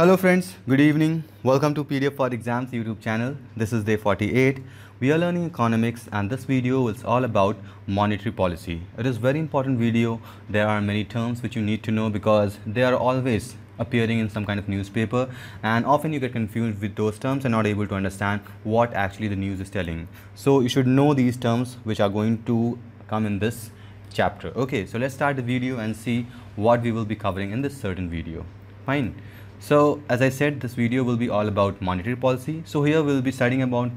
Hello friends, good evening. Welcome to PDF for Exams YouTube channel. This is day 48. We are learning economics and this video is all about monetary policy. It is very important video. There are many terms which you need to know because they are always appearing in some kind of newspaper and often you get confused with those terms and not able to understand what actually the news is telling. So you should know these terms which are going to come in this chapter. Okay, so let's start the video and see what we will be covering in this certain video. Fine. So as I said, this video will be all about monetary policy. So here we'll be studying about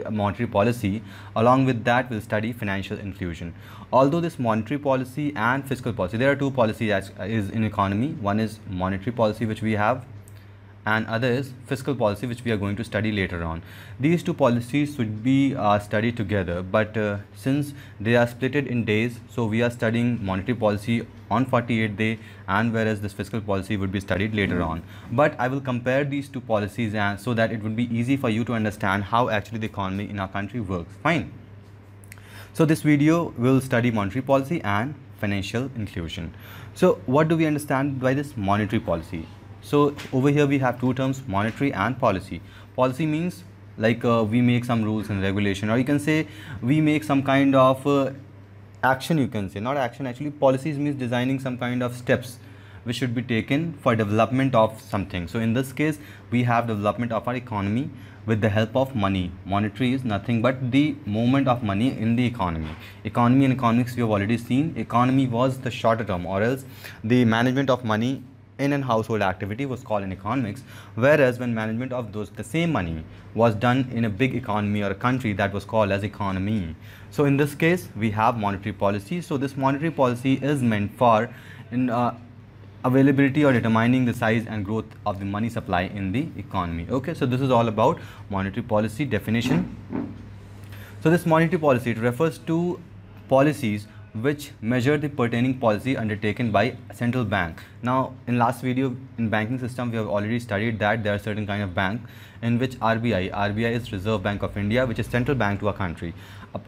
monetary policy. Along with that, we'll study financial inclusion. Although this monetary policy and fiscal policy, there are two policies as is in economy. One is monetary policy, which we have, and other is fiscal policy, which we are going to study later on. These two policies should be studied together, but since they are splitted in days, so we are studying monetary policy on 48th day, and whereas this fiscal policy would be studied later on. But I will compare these two policies and so that it would be easy for you to understand how actually the economy in our country works. Fine. So this video will study monetary policy and financial inclusion. So what do we understand by this monetary policy? So over here we have two terms, monetary and policy. Policy means like we make some rules and regulation, or you can say we make some kind of action, you can say, not action actually. Policies means designing some kind of steps which should be taken for development of something. So in this case we have development of our economy with the help of money. Monetary is nothing but the movement of money in the economy. Economy and economics we have already seen. Economy was the shorter term, or else the management of money in an household activity was called in economics, whereas when management of the same money was done in a big economy or a country, that was called as economy. So in this case we have monetary policy. So this monetary policy is meant for availability or determining the size and growth of the money supply in the economy. Okay, so this is all about monetary policy definition. So this monetary policy, it refers to policies which measure the pertaining policy undertaken by a central bank. Now in last video in banking system we have already studied that there are certain kind of bank in which RBI is Reserve Bank of India, which is central bank to a country.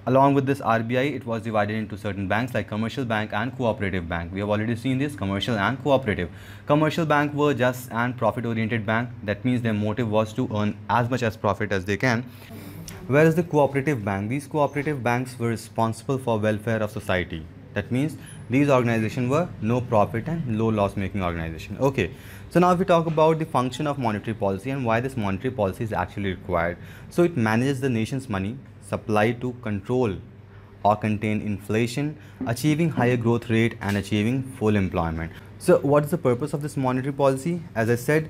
Along with this RBI, it was divided into certain banks like commercial bank and cooperative bank. We have already seen this, commercial and cooperative. Commercial bank were just and profit oriented bank. That means their motive was to earn as much as profit as they can. Whereas the cooperative bank, these cooperative banks were responsible for welfare of society. That means these organizations were no profit and low loss making organization. Okay, so now if we talk about the function of monetary policy and why this monetary policy is actually required. So it manages the nation's money supply to control or contain inflation, achieving higher growth rate and achieving full employment. So what is the purpose of this monetary policy? As I said,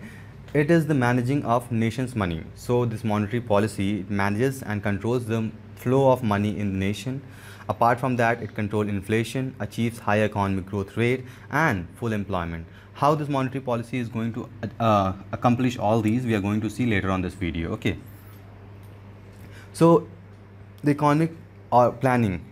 it is the managing of nation's money. So this monetary policy, it manages and controls the flow of money in the nation. Apart from that, it controls inflation, achieves higher economic growth rate and full employment. How this monetary policy is going to accomplish all these, we are going to see later on this video. Okay. So the economic planning,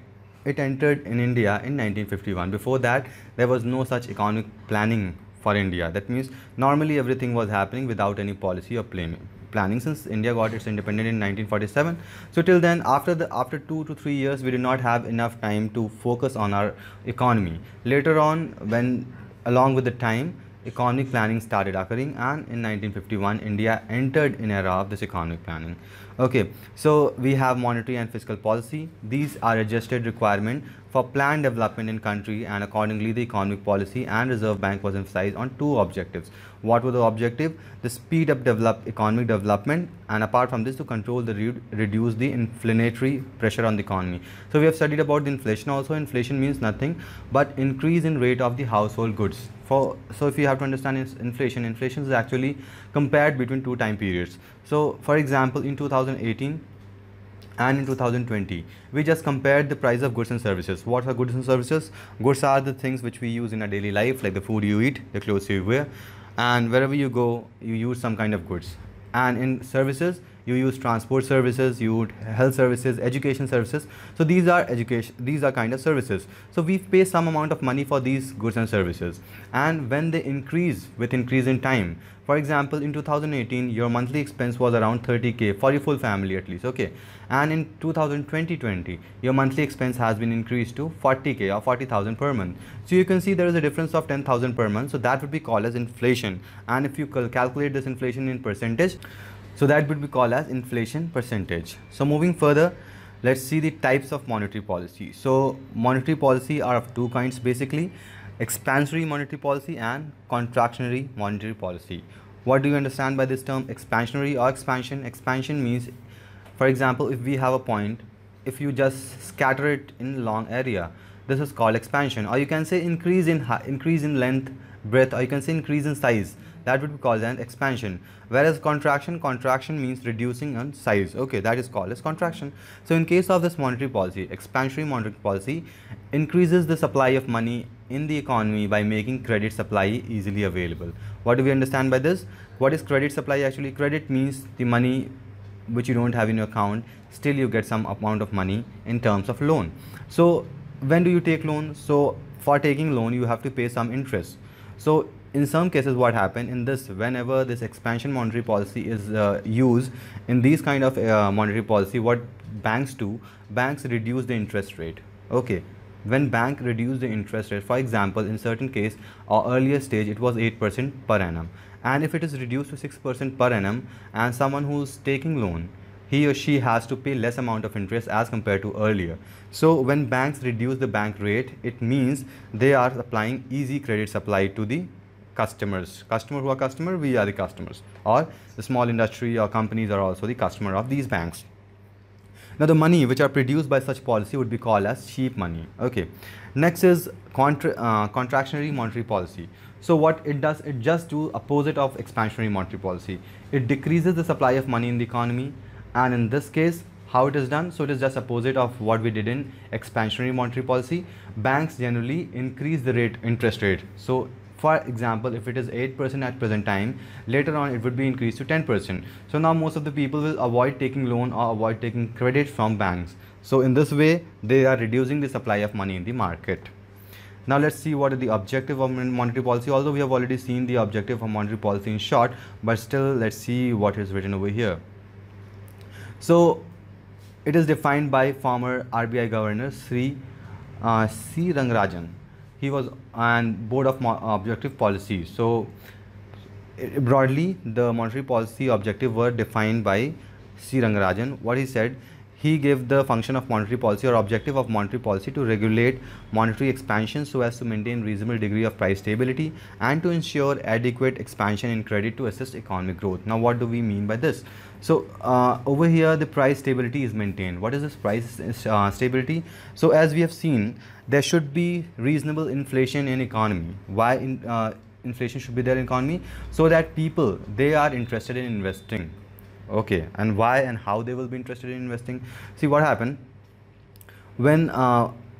it entered in India in 1951. Before that, there was no such economic planning for India. That means normally everything was happening without any policy or planning since India got its independence in 1947. So till then, after 2 to 3 years, we did not have enough time to focus on our economy. Later on, when along with the time, economic planning started occurring, and in 1951 India entered an era of this economic planning. Okay, so we have monetary and fiscal policy. These are adjusted requirement for planned development in country, and accordingly the economic policy and Reserve Bank was emphasized on two objectives. What were the objective? The speed up economic development, and apart from this to control the reduce the inflationary pressure on the economy. So we have studied about the inflation also. Inflation means nothing but increase in rate of the household goods. So if you have to understand inflation is actually compared between two time periods. So for example, in 2018 and in 2020, we just compared the price of goods and services. What are goods and services? Goods are the things which we use in our daily life, like the food you eat, the clothes you wear, and wherever you go, you use some kind of goods. And in services, you use transport services, you would health services, education services. So these are kind of services. So we pay some amount of money for these goods and services, and when they increase with increase in time, for example, in 2018 your monthly expense was around 30k for your full family at least, okay, and in 2020 your monthly expense has been increased to 40k or 40,000 per month. So you can see there is a difference of 10,000 per month. So that would be called as inflation, and if you calculate this inflation in percentage, so that would be called as inflation percentage. So moving further, let's see the types of monetary policy. So monetary policy are of two kinds basically: expansionary monetary policy and contractionary monetary policy. What do you understand by this term, expansionary or expansion? Expansion means, for example, if we have a point, if you just scatter it in long area, this is called expansion. Or you can say increase in length, breadth, or you can say increase in size. That would be called an expansion. Whereas contraction means reducing in size. Okay, that is called as contraction. So in case of this monetary policy, expansionary monetary policy increases the supply of money in the economy by making credit supply easily available. What do we understand by this? What is credit supply actually? Credit means the money which you don't have in your account, still you get some amount of money in terms of loan. So when do you take loan? So for taking loan you have to pay some interest. So in some cases what happen in this, whenever this expansion monetary policy is used in these kind of monetary policy, what banks do, banks reduce the interest rate. Okay, when bank reduce the interest rate, for example, in certain case or earlier stage it was 8% per annum, and if it is reduced to 6% per annum, and someone who's taking loan, he or she has to pay less amount of interest as compared to earlier. So when banks reduce the bank rate, it means they are applying easy credit supply to the customers. Who are customer? We are the customers, or the small industry or companies are also the customer of these banks. Now the money which are produced by such policy would be called as cheap money. Okay, next is contractionary monetary policy. So what it does, it just do opposite of expansionary monetary policy. It decreases the supply of money in the economy, and in this case how it is done, so it is just opposite of what we did in expansionary monetary policy. Banks generally increase the interest rate. So for example, if it is 8% at present time, later on it would be increased to 10%. So now most of the people will avoid taking loan or avoid taking credit from banks. So in this way they are reducing the supply of money in the market. Now let's see what is the objective of monetary policy. Although we have already seen the objective of monetary policy in short, but still let's see what is written over here. So it is defined by former RBI Governor C. Rangarajan. He was on board of objective policy. So broadly the monetary policy objective were defined by C. Rangarajan. What he said, he gave the function of monetary policy or objective of monetary policy to regulate monetary expansion so as to maintain reasonable degree of price stability and to ensure adequate expansion in credit to assist economic growth. Now what do we mean by this? So over here the price stability is maintained. What is this price stability? So as we have seen, there should be reasonable inflation in economy. Why inflation should be there in economy? So that people, they are interested in investing. Okay, and why and how they will be interested in investing? See what happened when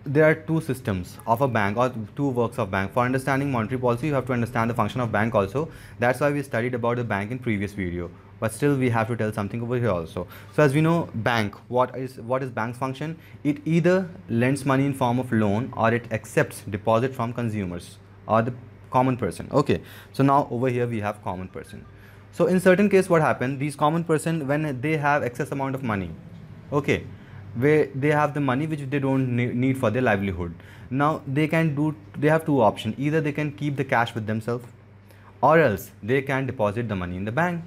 there are two systems of a bank or two works of bank. For understanding monetary policy you have to understand the function of bank also. That's why we studied about the bank in previous video, but still we have to tell something over here also. So as we know, bank, what is bank's function? It either lends money in form of loan or it accepts deposit from consumers or the common person. Okay, so now over here we have common person. So in certain case what happened, these common person, when they have excess amount of money, okay, where they have the money which they don't need for their livelihood, now they have two options. Either they can keep the cash with themselves, or else they can deposit the money in the bank.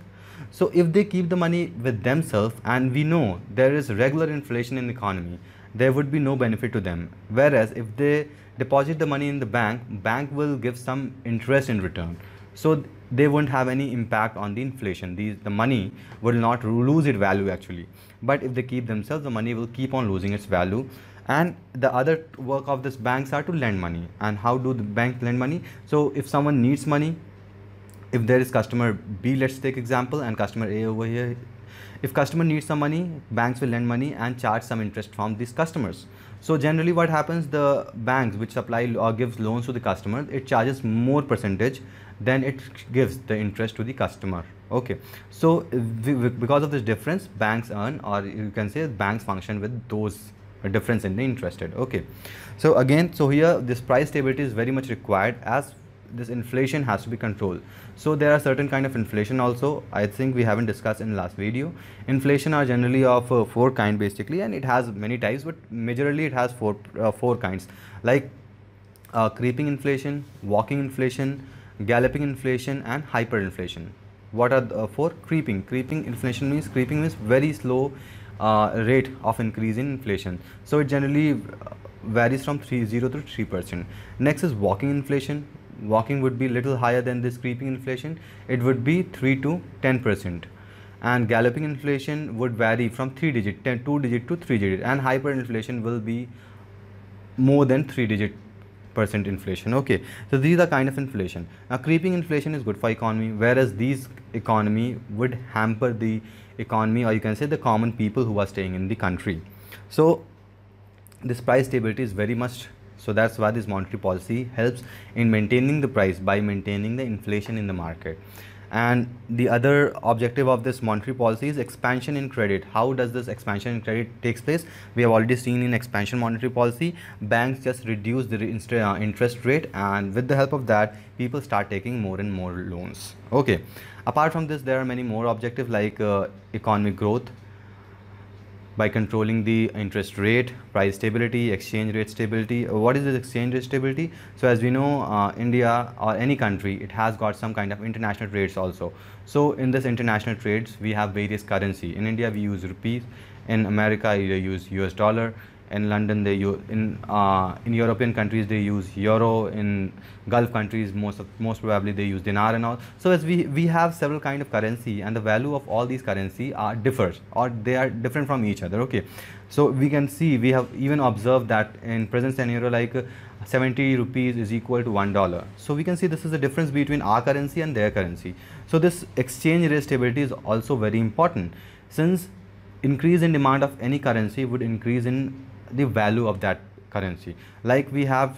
So if they keep the money with themselves, and we know there is regular inflation in the economy, there would be no benefit to them. Whereas if they deposit the money in the bank will give some interest in return. So they won't have any impact on the inflation. The money will not lose its value actually. But if they keep themselves, the money will keep on losing its value. And the other work of this banks are to lend money. And how do the bank lend money? So if someone needs money, if there is customer B, let's take example, and customer A over here. If customer needs some money, banks will lend money and charge some interest from these customers. So generally what happens, the banks which supply or gives loans to the customer, it charges more percentage then it gives the interest to the customer. Okay, so because of this difference, banks earn, or you can say banks function with those difference in the interest rate. Okay, so again, so here this price stability is very much required, as this inflation has to be controlled. So there are certain kind of inflation also, I think we haven't discussed in last video. Inflation are generally of four kind basically, and it has many types, but majorly it has four kinds, like creeping inflation, walking inflation, galloping inflation, and hyperinflation. What are the four? Creeping inflation means, creeping means very slow rate of increase in inflation. So it generally varies from 0 to 3%. Next is walking inflation. Walking would be little higher than this creeping inflation. It would be 3 to 10%. And galloping inflation would vary from 2 digit to 3 digit, and hyperinflation will be more than 3 digit percent inflation. Okay, so these are kind of inflation. Now creeping inflation is good for economy, whereas these economy would hamper the economy, or you can say the common people who are staying in the country. So this price stability is very much, so that's why this monetary policy helps in maintaining the price by maintaining the inflation in the market. And the other objective of this monetary policy is expansion in credit. How does this expansion in credit takes place? We have already seen in expansion monetary policy, banks just reduce the interest rate, and with the help of that, people start taking more and more loans. Okay, apart from this, there are many more objectives like economic growth by controlling the interest rate, price stability, exchange rate stability. What is this exchange rate stability? So as we know, India or any country, it has got some kind of international trades also. So in this international trades, we have various currency. In India, we use rupees. In America, they use US dollar. In London, they use, in European countries, they use euro. In Gulf countries, most probably they use dinar and all. So as we have several kind of currency, and the value of all these currency are differs, or they are different from each other. Okay, so we can see, we have even observed that in present scenario, like 70 rupees is equal to $1. So we can see this is the difference between our currency and their currency. So this exchange rate stability is also very important, since increase in demand of any currency would increase in the value of that currency. Like we have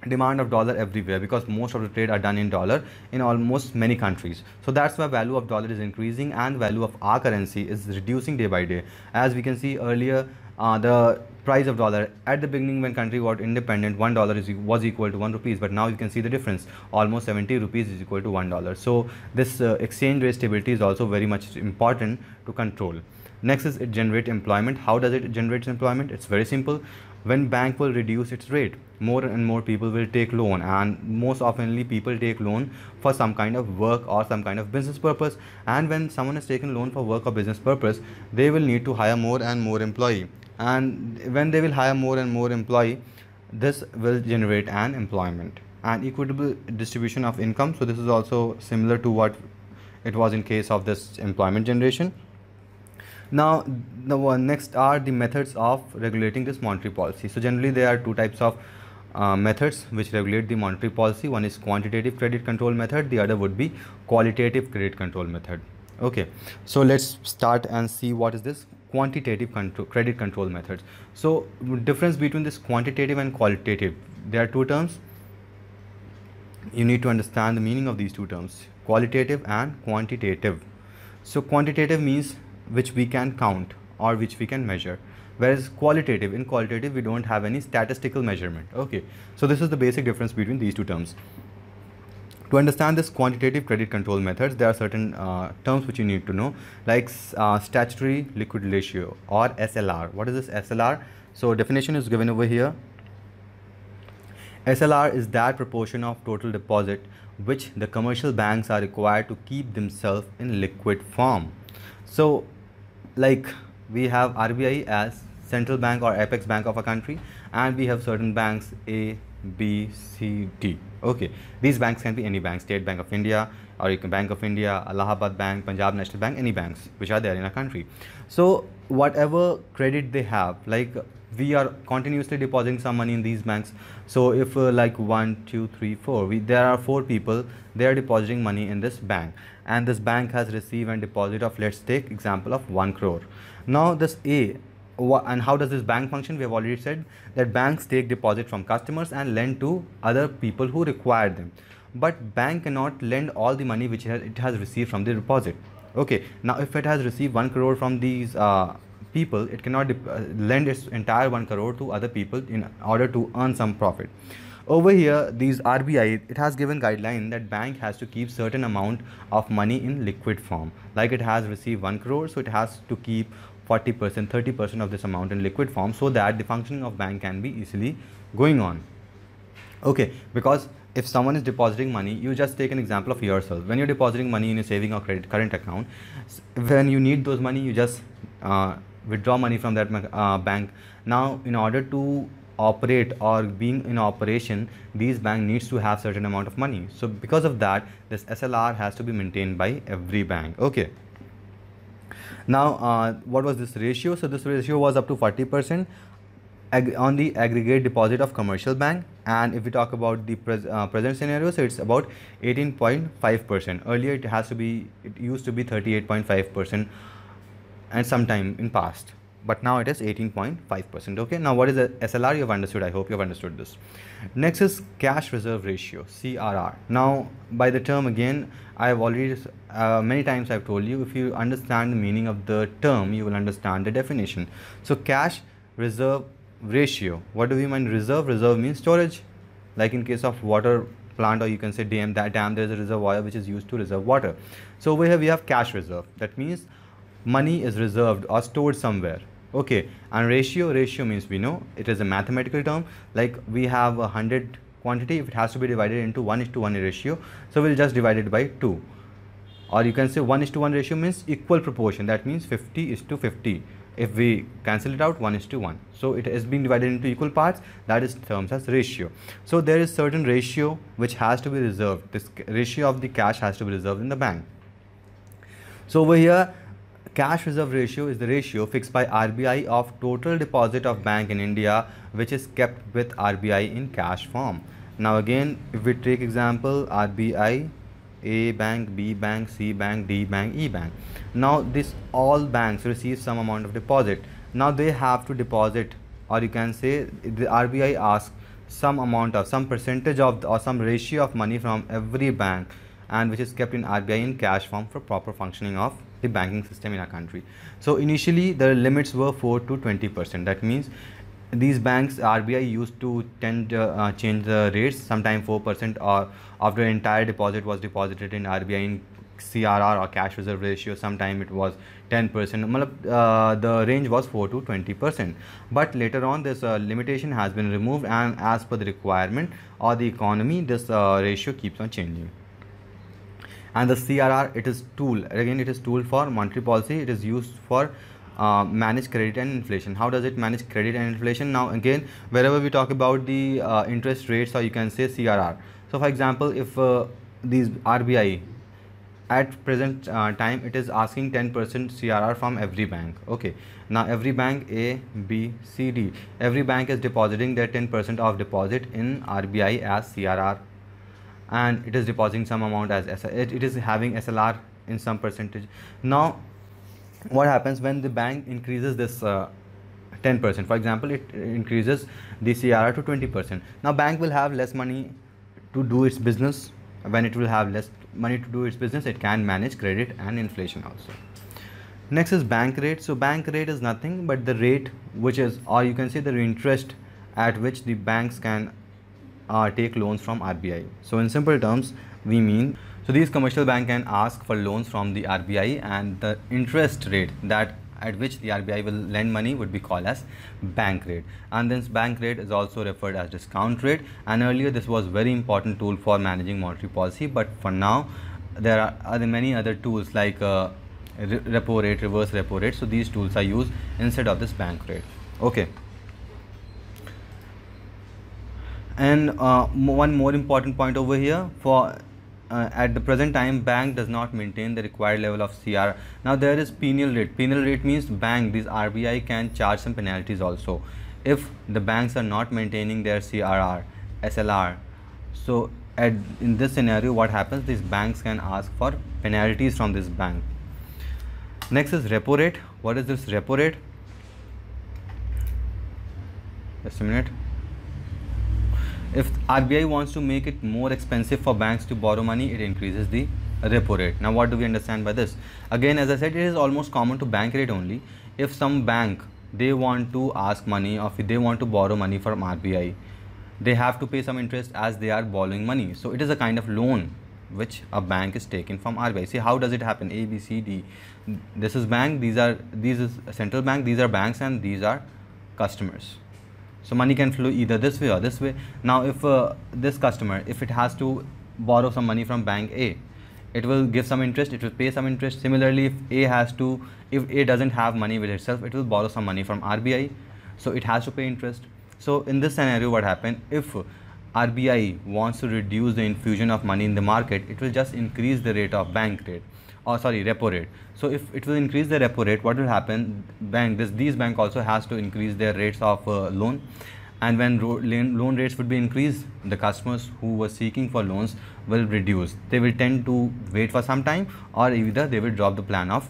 demand of dollar everywhere, because most of the trade are done in dollar in almost many countries. So that's why value of dollar is increasing, and value of our currency is reducing day by day. As we can see earlier, the price of dollar at the beginning, when country got independent, $1 was equal to 1 rupees, but now you can see the difference, almost 70 rupees is equal to $1. So this exchange rate stability is also very much important to control. Next is it generate employment. How does it generate employment? It's very simple. When bank will reduce its rate, more and more people will take loan, and most oftenly people take loan for some kind of work or some kind of business purpose. And when someone has taken loan for work or business purpose, they will need to hire more and more employee. And when they will hire more and more employee, this will generate an employment and equitable distribution of income. So this is also similar to what it was in case of this employment generation. Now, the next are the methods of regulating this monetary policy. So generally there are two types of methods which regulate the monetary policy. One is quantitative credit control method, the other would be qualitative credit control method. Okay, so let's start and see what is this quantitative credit control methods. So difference between this quantitative and qualitative, there are two terms. You need to understand the meaning of these two terms, qualitative and quantitative. So quantitative means which we can count or which we can measure, whereas qualitative, in qualitative we don't have any statistical measurement. Okay, so this is the basic difference between these two terms. To understand this quantitative credit control methods, there are certain terms which you need to know, like statutory liquid ratio, or SLR. What is this SLR? So definition is given over here. SLR is that proportion of total deposit which the commercial banks are required to keep themselves in liquid form. So like we have RBI as central bank or apex bank of a country, and we have certain banks A, B, C, D. Okay, these banks can be any bank, State Bank of India, or Bank of India, Allahabad Bank, Punjab National Bank, any banks which are there in a country. So whatever credit they have, like we are continuously depositing some money in these banks. So if like 1, 2, 3, 4, there are 4 people, they are depositing money in this bank, and this bank has received a deposit of, let's take example of 1 crore. Now this A, and how does this bank function? We have already said that banks take deposit from customers and lend to other people who require them. but bank cannot lend all the money which it has received from the deposit. Okay, now if it has received 1 crore from these people, it cannot lend its entire 1 crore to other people in order to earn some profit. Over here, these RBI, it has given guideline that bank has to keep certain amount of money in liquid form. Like it has received 1 crore, so it has to keep 40%, 30% of this amount in liquid form, so that the functioning of bank can be easily going on. Okay, because if someone is depositing money, you just take an example of yourself. When you're depositing money in your saving or current account, when you need those money, you just withdraw money from that bank. Now, in order to operate or being in operation, these bank needs to have certain amount of money. So because of that, this SLR has to be maintained by every bank. Okay. Now, what was this ratio? So this ratio was up to 40% on the aggregate deposit of commercial bank, and if we talk about the present scenario, so it's about 18.5%. Earlier it used to be 38.5% and sometime in past, but now it is 18.5%. Okay, now what is the SLR? You have understood. I hope you have understood this. Next is cash reserve ratio, CRR. Now, by the term, again, I have already many times I've told you, if you understand the meaning of the term, you will understand the definition. So cash reserve ratio, what do we mean? Reserve means storage, like in case of water plant, or you can say dam, there is a reservoir which is used to reserve water. So over here we have cash reserve, that means money is reserved or stored somewhere. Okay, and ratio means, we know it is a mathematical term. Like we have 100 quantity, if it has to be divided into 1:1 ratio, so we'll just divide it by 2, or you can say 1:1 ratio means equal proportion, that means 50:50. If we cancel it out, 1:1, so it is being divided into equal parts, that is terms as ratio. So there is certain ratio which has to be reserved. This ratio of the cash has to be reserved in the bank. So over here, cash reserve ratio is the ratio fixed by RBI of total deposit of bank in India which is kept with RBI in cash form. Now again, if we take example, RBI, A bank, B bank, C bank, D bank, E bank. Now this all banks receive some amount of deposit. Now they have to deposit, or you can say the RBI asks some amount of, some percentage of, or some ratio of money from every bank, and which is kept in RBI in cash form for proper functioning of the banking system in our country. So initially the limits were 4 to 20%. That means these banks, RBI used to change the rates, sometime 4%, or after entire deposit was deposited in RBI in CRR or cash reserve ratio, sometime it was 10%. The range was 4 to 20%. But later on, this limitation has been removed, and as per the requirement or the economy, this ratio keeps on changing. And the CRR, it is tool, again it is tool for monetary policy. It is used for manage credit and inflation. How does it manage credit and inflation? Now again, wherever we talk about the interest rates, or you can say CRR. So for example, if these RBI at present time, it is asking 10% CRR from every bank. Okay, now every bank, A, B, C, D, every bank is depositing their 10% of deposit in RBI as CRR, and it is depositing some amount as it is having SLR in some percentage. Now what happens when the bank increases this 10%? For example, it increases the CRR to 20%. Now bank will have less money to do its business. When it will have less money to do its business, it can manage credit and inflation also. Next is bank rate. So bank rate is nothing but the rate which is, or you can say the interest at which the banks can take loans from RBI. So in simple terms, we mean, so these commercial bank can ask for loans from the RBI, and the interest rate that at which the RBI will lend money would be called as bank rate. And this bank rate is also referred as discount rate, and earlier this was very important tool for managing monetary policy, but for now there are many other tools like repo rate, reverse repo rate. So these tools are used instead of this bank rate. Okay. And one more important point over here, for at the present time, bank does not maintain the required level of CR. Now there is penal rate. Penal rate means bank, these RBI can charge some penalties also if the banks are not maintaining their CRR, SLR. So in this scenario, what happens? These banks can ask for penalties from this bank. Next is repo rate. What is this repo rate? Just a minute. If RBI wants to make it more expensive for banks to borrow money, it increases the repo rate. Now what do we understand by this? Again, as I said, it is almost common to bank rate only. If some bank, they want to ask money, or if they want to borrow money from RBI, they have to pay some interest as they are borrowing money. So it is a kind of loan which a bank is taking from RBI. See, how does it happen? A, B, C, D. This is bank, these is central bank, these are banks, and these are customers. So money can flow either this way or this way. Now if this customer, if it has to borrow some money from bank A, it will give some interest, it will pay some interest. Similarly, if A doesn't have money with itself, it will borrow some money from RBI, so it has to pay interest. So in this scenario, what happened? If RBI wants to reduce the infusion of money in the market, it will just increase the rate of bank rate, or sorry, repo rate. So if it will increase the repo rate, what will happen? These bank also has to increase their rates of loan, and when loan rates would be increased, the customers who were seeking for loans will reduce. They will tend to wait for some time, or either they will drop the plan of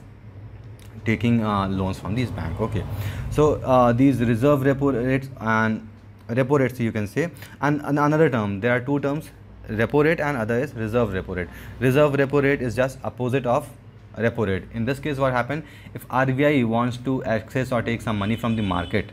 taking loans from these bank. Okay, so these reserve repo rates and repo rates, you can say. And another term, there are two terms, repo rate and other is reserve repo rate. Reserve repo rate is just opposite of repo rate. In this case, what happened? If RBI wants to access or take some money from the market,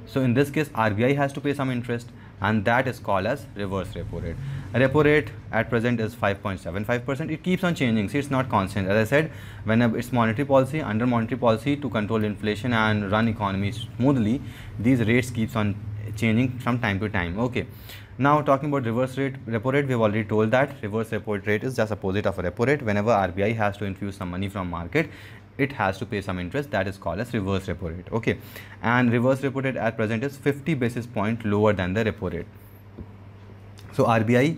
so in this case RBI has to pay some interest, and that is called as reverse repo rate. Repo rate at present is 5.75%. It keeps on changing, see, it's not constant. As I said, whenever it's monetary policy, under monetary policy, to control inflation and run economy smoothly, these rates keeps on changing from time to time. Okay, now talking about reverse repo rate, we have already told that reverse repo rate is just opposite of a repo rate. Whenever RBI has to infuse some money from market, it has to pay some interest, that is called as reverse repo rate. Okay, and reverse repo rate at present is 50 basis point lower than the repo rate. So RBI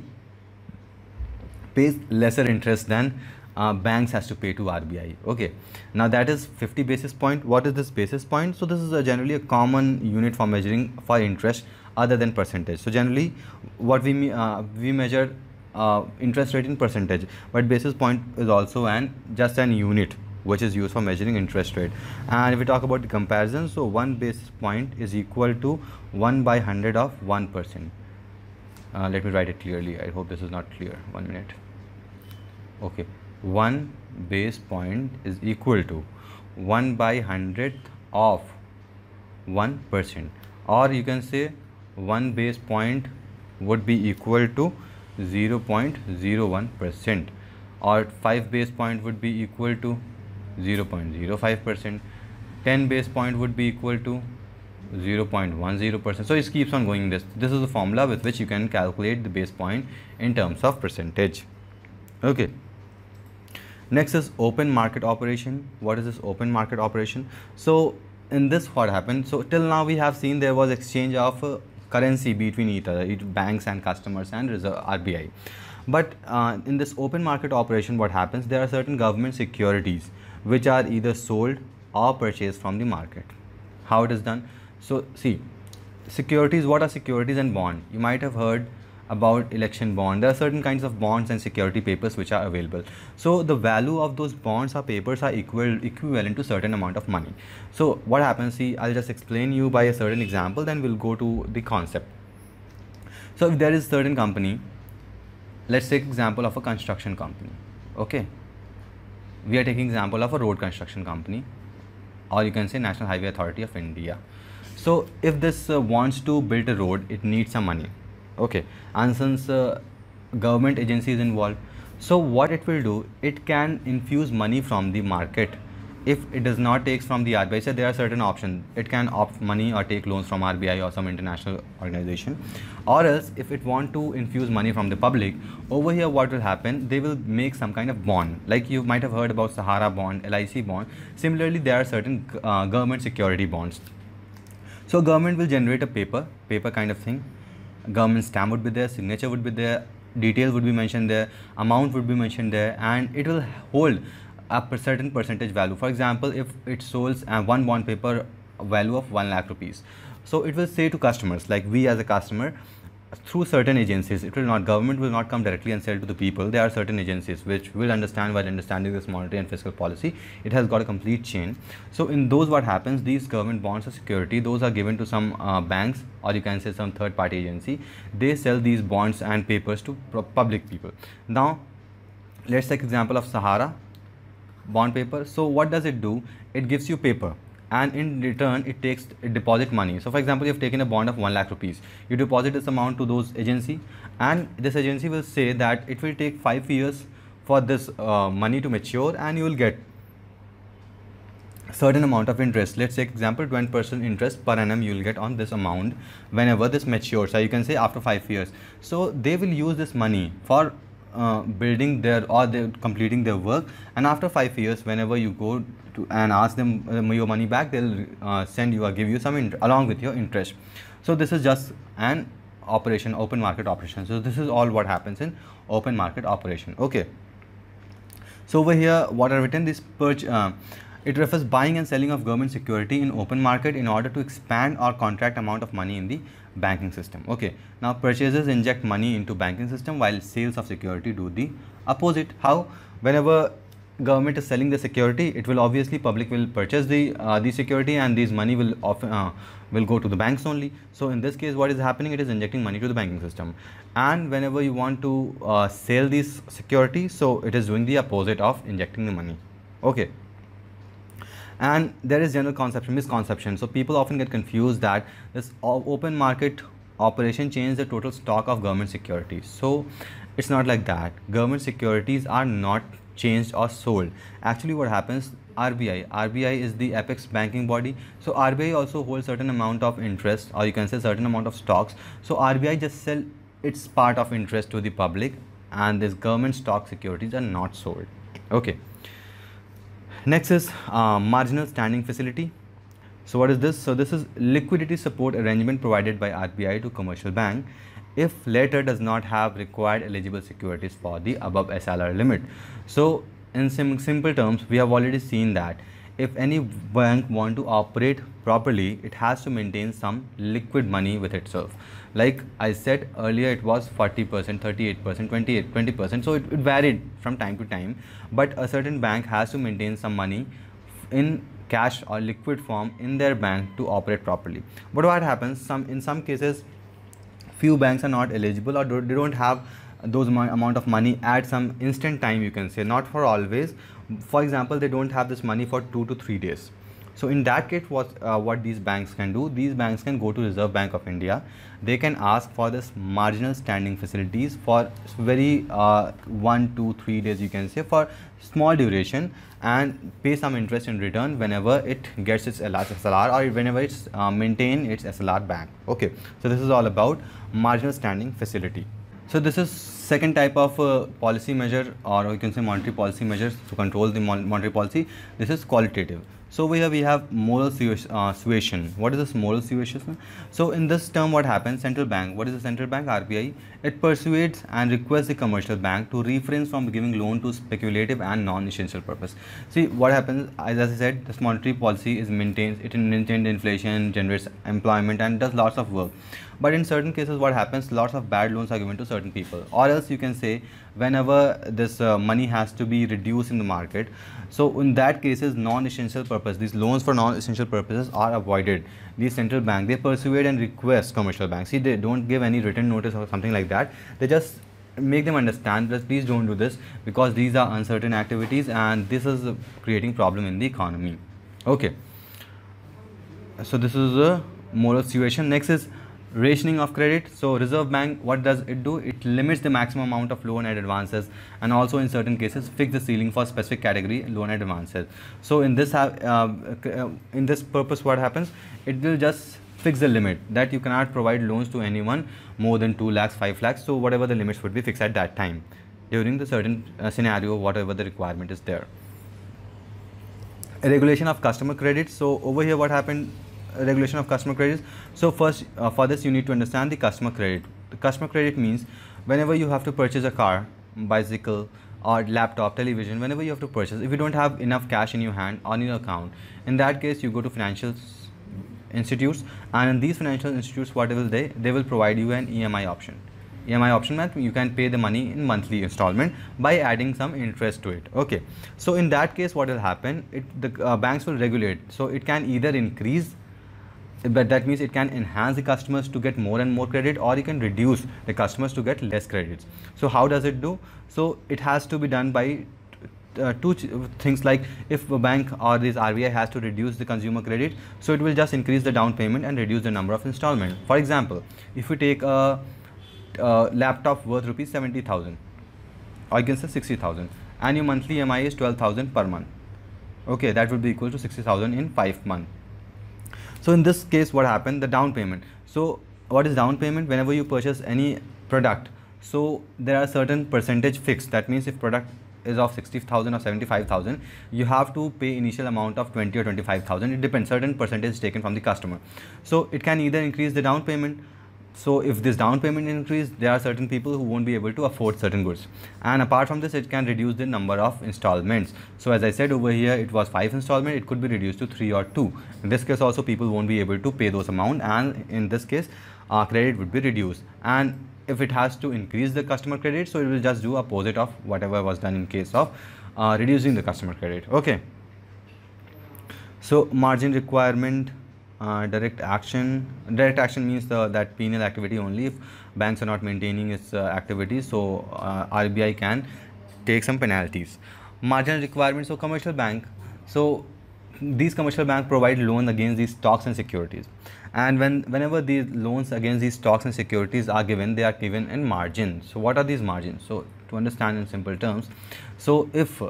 pays lesser interest than banks has to pay to RBI. Okay, now that is 50 basis point. What is this basis point? So this is generally a common unit for measuring for interest other than percentage. So generally what we measure interest rate in percentage, but basis point is also just an unit which is used for measuring interest rate. And if we talk about the comparison, so 1 basis point is equal to 1 by 100 of 1%. Let me write it clearly. I hope this is not clear. 1 minute. Okay, 1 base point is equal to 1 by 100 of 1%, or you can say 1 base point would be equal to 0.01%, or 5 base point would be equal to 0.05%, 10 base point would be equal to 0.10%. So it keeps on going. This is the formula with which you can calculate the base point in terms of percentage. Okay, next is open market operation. What is this open market operation? So in this, what happened? So till now we have seen there was exchange of currency between each other, banks and customers and RBI. But in this open market operation, what happens? There are certain government securities which are either sold or purchased from the market. How it is done? So see, securities, what are securities and bond? You might have heard about election bond. There are certain kinds of bonds and security papers which are available. So the value of those bonds or papers are equivalent to certain amount of money. So what happens? See, I'll just explain you by a certain example, then we'll go to the concept. So if there is a certain company, let's take example of a construction company. Okay, we are taking example of a road construction company, or you can say National Highway Authority of India. So if this wants to build a road, it needs some money. Okay, and since government agency is involved, so what it will do, it can infuse money from the market. If it does not take from the RBI, so there are certain options. It can opt money or take loans from RBI or some international organization, or else if it want to infuse money from the public, over here what will happen, they will make some kind of bond. Like you might have heard about Sahara bond, LIC bond. Similarly, there are certain government security bonds. So government will generate a paper kind of thing. Government stamp would be there, signature would be there, details would be mentioned there, amount would be mentioned there, and it will hold a certain percentage value. For example, if it sells one bond paper value of 1 lakh rupees, so it will say to customers, like we as a customer, through certain agencies. It will not, government will not come directly and sell to the people. There are certain agencies which will understand, while understanding this monetary and fiscal policy, it has got a complete chain. So in those, what happens, these government bonds or security, those are given to some banks, or you can say some third party agency. They sell these bonds and papers to public people. Now let's take example of Sahara bond paper. So what does it do? It gives you paper, and in return it deposit money. So for example, you have taken a bond of 1 lakh rupees, you deposit this amount to those agency, and this agency will say that it will take 5 years for this money to mature, and you will get certain amount of interest. Let's take example 20% interest per annum you will get on this amount whenever this matures. So you can say after 5 years. So they will use this money for building their, or they're completing their work, and after 5 years, whenever you go to and ask them your money back, they'll send you or give you some along with your interest. So this is just an operation, open market operation. So this is all what happens in open market operation. Okay, so over here what are written, this it refers buying and selling of government security in open market in order to expand or contract amount of money in the banking system. Okay, now purchasers inject money into banking system while sales of security do the opposite. How? Whenever government is selling the security, it will obviously, public will purchase the security, and these money will often will go to the banks only. So in this case, what is happening? It is injecting money to the banking system. And whenever you want to sell this security, so it is doing the opposite of injecting the money. Okay. And there is general misconception. So people often get confused that this open market operation changes the total stock of government securities. So it's not like that. Government securities are not changed or sold. Actually what happens, RBI is the apex banking body. So RBI also holds certain amount of interest, or you can say certain amount of stocks. So RBI just sell its part of interest to the public, and this government stock securities are not sold. Okay. Next is marginal standing facility. So what is this? So this is liquidity support arrangement provided by RBI to commercial bank if latter does not have required eligible securities for the above SLR limit. So in simple terms, we have already seen that if any bank want to operate properly, it has to maintain some liquid money with itself. Like I said earlier, it was 40%, 38%, 20%. So it varied from time to time, but a certain bank has to maintain some money in cash or liquid form in their bank to operate properly. But what happens, in some cases, few banks are not eligible, or they don't have those amount of money at some instant time, you can say, not for always. For example, they don't have this money for 2 to 3 days. So in that case, what these banks can do, these banks can go to Reserve Bank of India. They can ask for this marginal standing facilities for very 1 to 3 days, you can say, for small duration, and pay some interest in return whenever it gets its SLR, or whenever it's maintain its SLR bank. Okay, so this is all about marginal standing facility. So this is second type of policy measure, or you can say monetary policy measures to control the monetary policy. This is qualitative. So over here we have moral suasion. What is this moral suasion? So in this term, what happens? Central bank. What is the central bank? RBI. It persuades and requests the commercial bank to refrain from giving loan to speculative and non-essential purpose. See what happens, as I said, this monetary policy is maintains inflation, generates employment, and does lots of work. But in certain cases, what happens? Lots of bad loans are given to certain people, or else you can say whenever this money has to be reduced in the market. So in that cases, non-essential purpose, these loans for non-essential purposes are avoided. The central bank, they persuade and request commercial banks. See, they don't give any written notice or something like that. They just make them understand that please don't do this, because these are uncertain activities and this is creating problem in the economy. Okay. So this is a moral suasion. Next is rationing of credit. So Reserve Bank, what does it do? It limits the maximum amount of loan and advances, and also in certain cases fix the ceiling for specific category loan and advances. So in this purpose, what happens? It will just fix the limit that you cannot provide loans to anyone more than 2 lakhs, 5 lakhs. So whatever the limits would be fixed at that time during the certain scenario, whatever the requirement is there. A regulation of customer credit. So over here, what happened? Regulation of customer credits. So first, for this you need to understand the customer credit. The customer credit means whenever you have to purchase a car, bicycle, or laptop, television, whenever you have to purchase, if you don't have enough cash in your hand on your account, in that case you go to financial institutes, and in these financial institutes, what will they will provide you an EMI option. EMI option means you can pay the money in monthly installment by adding some interest to it. Okay, so in that case, what will happen? The banks will regulate. So it can either increase, but that means it can enhance the customers to get more and more credit, or you can reduce the customers to get less credits. So how does it do? So it has to be done by two things, like if a bank or this RBI has to reduce the consumer credit, so it will just increase the down payment and reduce the number of installment. For example, if we take a laptop worth rupees 70,000, or you can say 60,000, and your monthly EMI is 12,000 per month. Okay, that would be equal to 60,000 in 5 months. So in this case, what happened? The down payment. So what is down payment? Whenever you purchase any product, so there are certain percentage fixed. That means if product is of 60,000 or 75,000, you have to pay initial amount of 20 or 25,000. It depends. Certain percentage is taken from the customer. So it can either increase the down payment. So if this down payment increase, there are certain people who won't be able to afford certain goods, and apart from this, it can reduce the number of installments. So as I said over here, it was 5 installment, it could be reduced to 3 or 2. In this case also, people won't be able to pay those amount, and in this case credit would be reduced. And if it has to increase the customer credit, so it will just do opposite of whatever was done in case of reducing the customer credit. Okay, so margin requirement. Direct action. Direct action means that penal activity only if banks are not maintaining its activities. So RBI can take some penalties. Marginal requirements. So commercial bank. So these commercial banks provide loan against these stocks and securities. And whenever these loans against these stocks and securities are given, they are given in margin. So what are these margins? So to understand in simple terms, so if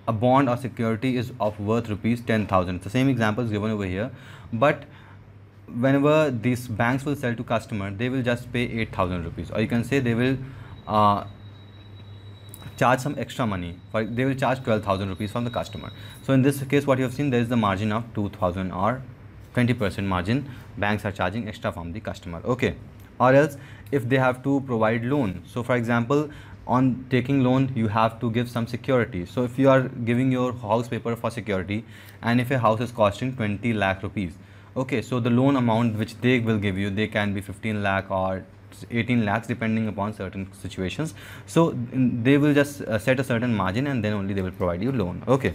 a bond or security is of worth rupees 10,000. The same example is given over here, but whenever these banks will sell to customer, they will just pay 8,000 rupees, or you can say they will charge some extra money. They will charge 12,000 rupees from the customer. So in this case, what you have seen, there is the margin of 2,000 or 20% margin banks are charging extra from the customer. Okay, or else if they have to provide loan. So for example, on taking loan, you have to give some security. So if you are giving your house paper for security, and if a house is costing 20 lakh rupees, okay, so the loan amount which they will give you, they can be 15 lakh or 18 lakhs depending upon certain situations. So they will just set a certain margin, and then only they will provide you loan. Okay,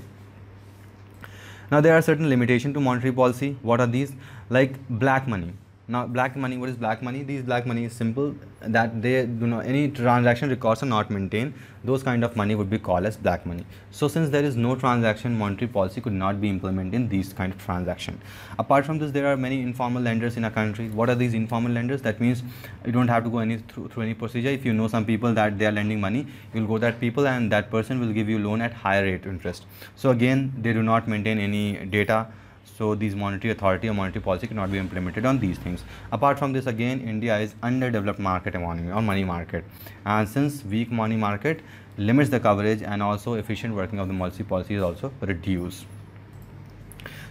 now there are certain limitations to monetary policy. What are these? Like black money. Now black money, what is black money? These black money is simple, that they do not, any transaction records are not maintained. Those kind of money would be called as black money. So since there is no transaction, monetary policy could not be implemented in these kind of transaction. Apart from this, there are many informal lenders in a country. What are these informal lenders? That means you don't have to go through any procedure. If you know some people that they are lending money, you will go to that people, and that person will give you loan at higher rate interest. So again, they do not maintain any data. So these monetary authority or monetary policy cannot be implemented on these things. Apart from this, again, India is underdeveloped market economy or money market, and since weak money market limits the coverage, and also efficient working of the monetary policy is also reduced.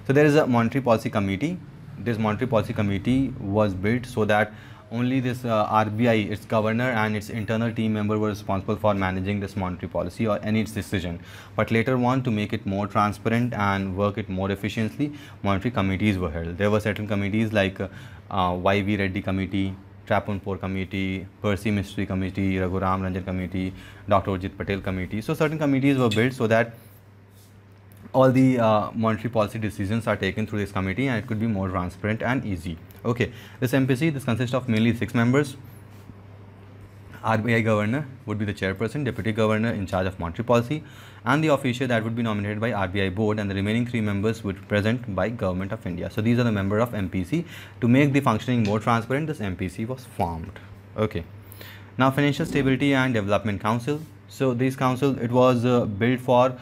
So there is a monetary policy committee. This monetary policy committee was built so that only this RBI, its governor and its internal team member were responsible for managing this monetary policy or any its decision. But later on, to make it more transparent and work it more efficiently, monetary committees were held. There were certain committees like Y.V. Reddy Committee, Trapunpur Committee, Percy Mystery Committee, Raghuram Ranjan Committee, Dr. Urjit Patel Committee. So certain committees were built so that all the monetary policy decisions are taken through this committee, and it could be more transparent and easy. Okay, this MPC, this consists of mainly 6 members. RBI governor would be the chairperson, deputy governor in charge of monetary policy, and the official that would be nominated by RBI board, and the remaining 3 members would be present by Government of India. So these are the members of MPC. To make the functioning more transparent, this MPC was formed. Okay, now Financial Stability and Development Council. So this council, it was built for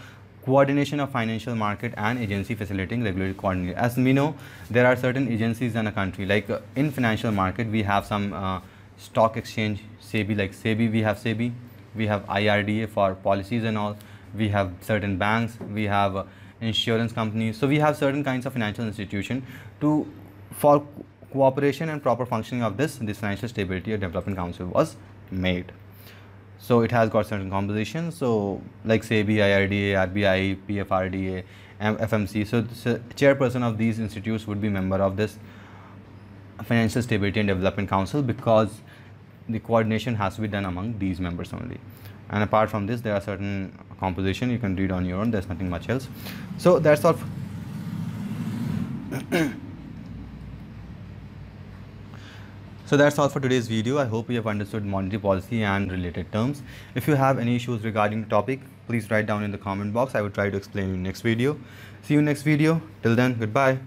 coordination of financial market and agency facilitating regulatory coordination. As we know, there are certain agencies in a country, like in financial market we have some stock exchange, SEBI, like SEBI, we have SEBI, we have IRDA for policies and all, we have certain banks, we have insurance companies. So we have certain kinds of financial institution for cooperation and proper functioning of this Financial Stability and Development Council was made. So it has got certain compositions, so like SEBI, IRDA, RBI, PFRDA, FMC. So the chairperson of these institutes would be member of this Financial Stability and Development Council, because the coordination has to be done among these members only. And apart from this, there are certain composition you can read on your own. There's nothing much else. So that's all. So that's all for today's video. I hope you have understood monetary policy and related terms. If you have any issues regarding the topic, please write down in the comment box. I will try to explain in next video. See you next video. Till then, goodbye.